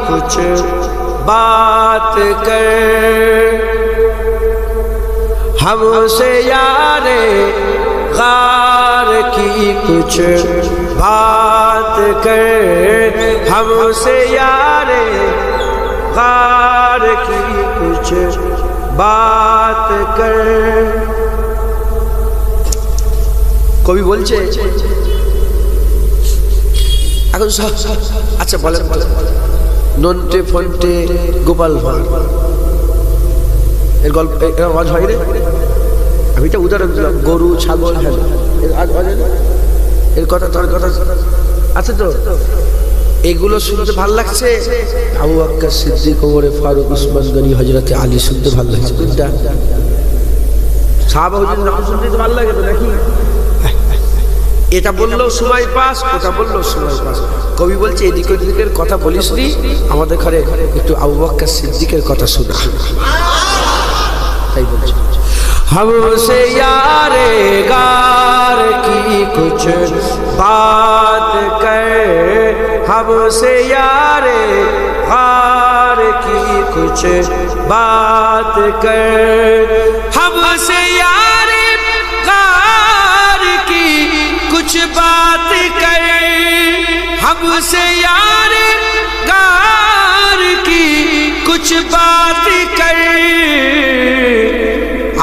कुछ बात कर हमसे यारे गार की कुछ बात कर हमसे यारे गार की कुछ बात कर। কবি বলছে এখন আচ্ছা বলেন নন্টে ফন্টে গোপাল ভাঁড় এর গল্প আজ হয় রে। আমি এটা উদাহরণ দিলাম, গরু ছাগল হ্যাঁ এর কথা তোর কথা আছে তো, এগুলো শুনতে ভাল লাগছে। আবু বকর সিদ্দিক, ওমর ফারুক, উসমান গনি, হযরত আলী শুনতে ভাল লাগছে। কোনটা সাহাবা হুজুর নাম শুনতে তো ভাল লাগে তো নাকি? এটা বললেও সময় পাস, ওটা বললেও সময় পাস। কবি বলছে এদিক ওদিকের কথা বলিস নি, আমাদের ঘরে একটু আবু বকর সিদ্দিকের কথা শোনা। তাই বলছে हमसे यारे गार की कुछ बात कर हमसे यारे गार की कुछ बात कर हमसे यारे गार की कुछ बात कर हमसे यारे गार की कुछ बात कर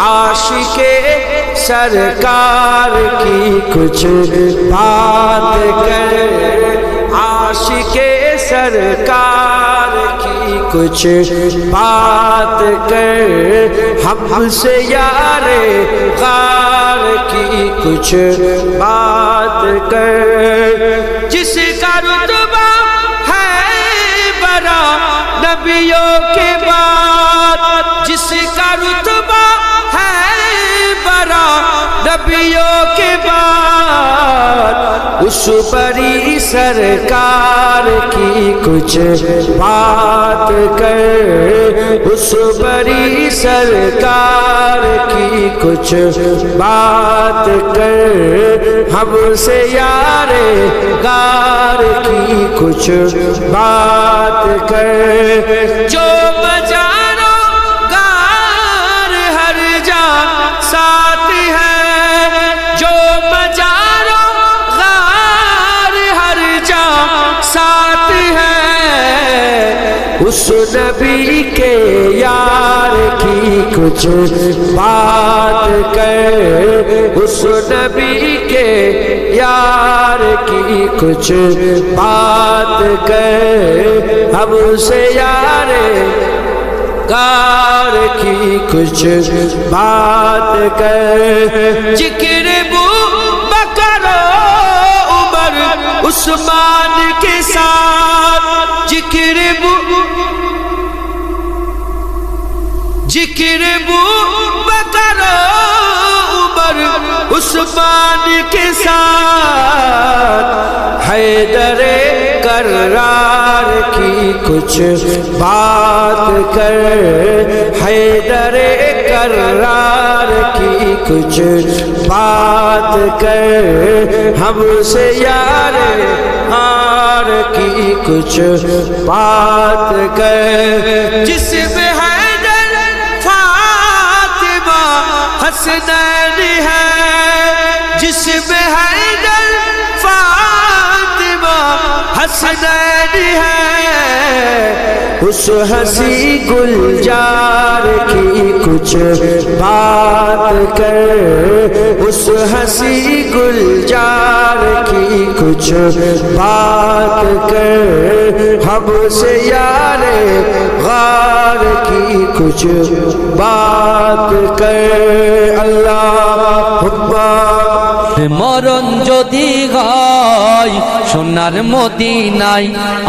आशिके सरकार की कुछ बात कर आशिके सरकार की कुछ बात कर हमसे यारे गार की कुछ बात कर जिसका रुतबा है बड़ा नबियों के बाद जिसका रुतबा नबियों के बाद उस बड़ी सरकार की कुछ बात कर उस बड़ी सरकार की कुछ बात कर हमसे यारे गार की कुछ बात कर जो बजारो गार हर जा साथ है जो बजारो गार हर जा साथ है उस नबी के यार की कुछ बात कर उस नबी के यार की कुछ बात कर हमसे यारे गार की कुछ बात कर जिक्र बू बकर उमर उस्मान के साथ जिक्र बू बकर उमर उस्मान के साथ हैदरे करार की कुछ बात कर हैदरे करार की कुछ बात कर हमसे यारे हार की कुछ बात कर जिसमें हैदर फातिमा हसनैन है जिसमें हैदर फातिमा हसनैन है उस हंसी गुलजार की कुछ बात कर उस हंसी गुलजार की कुछ बात कर हमसे यारे गार की कुछ बात कर अल्लाहुम्मा মরণ যদি হয় সোনার মদিনায়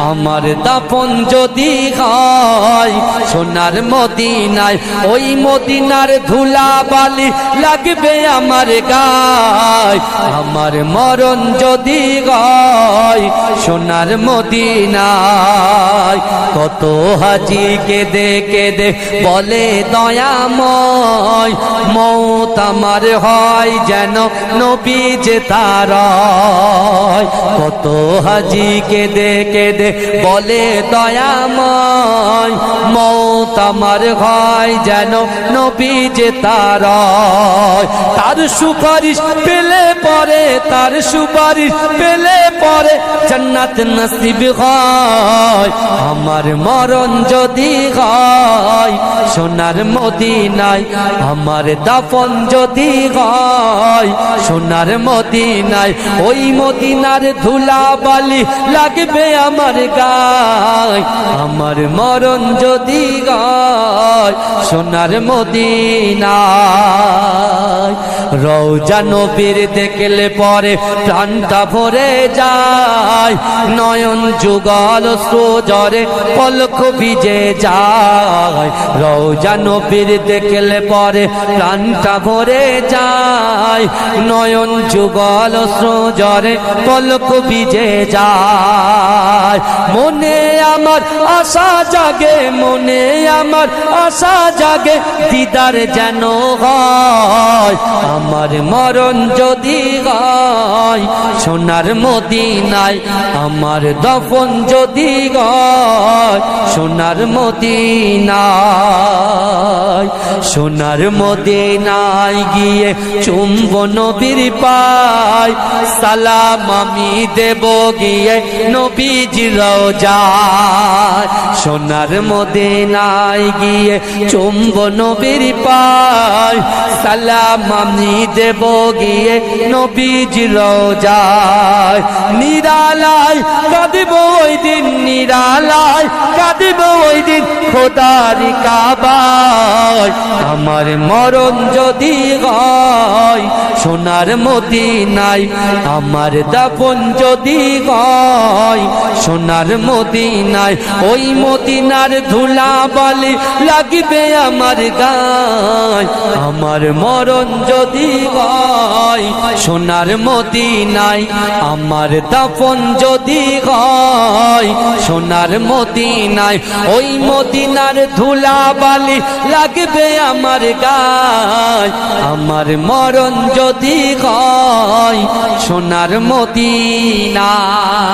আমার দাফন যদি হয় সোনার মদিনায় ওই মদিনার ধুলা বালি লাগবে আমার গায় আমার মরণ যদি হয় সোনার মদিনায় কত হাজি কেঁদে কেঁদে বলে দয়াময় মওত আমার হয় যেন নবী যে তার কত হাজি কেঁদে কেঁদে বলে দয়াময় মৌত আমার হয় যেন নবী যে তার সুপারিশ পেলে পরে তার সুপারিশ পেলে পরে জান্নাত নসিব হয় আমার মরণ যদি হয় সোনার মদিনায় আমার দাফন যদি হয় সোনার মদিনায় ওই মদিনার ধুলা বালি লাগবে আমার গায় আমার মরণ যদি হয় সোনার মদিনায় রওজা নবীর দেখলে পরে প্রাণটা ভরে যায় নয়ন যুগল সুজরে পলক ভিজে যায় রওজা নবীর দেখলে পরে প্রাণটা ভরে যায় নয়ন যুগল সুজরে পলক ভিজে যায় মনে আমার আশা জাগে মনে আমার আশা জাগে দিদার যেন হয় আমার মরণ যদি হয় সোনার মদিনায় আমার দফন যদি হয় সোনার মদিনায় সোনার মদিনায় গিয়ে চুম্ব নবীর পায় সালাম আমি দেব গিয়ে নবীজির রওজায় সোনার মদিনায় গিয়ে চুম্ব নবীর পায় সালাম আমি দেব গিয়ে নবীজির রওজায় নিরালায় কাঁদিব ওই দিন নিরালায় কাঁদিব ওই দিন খোদার কাবায় আমার মরণ যদি হয় সোনার মদিনায় আমার দাফন যদি হয় সোনার মদিনায় ওই মদিনার ধুলা বালি লাগবে আমার গায় আমার মরণ যদি হয় সোনার মদিনায় আমার দাফন যদি হয় সোনার মদিনায় ওই মদিনার ধুলা বালি লাগবে আমার গায় আমার মরণ যদি হয় সোনার মদিনায়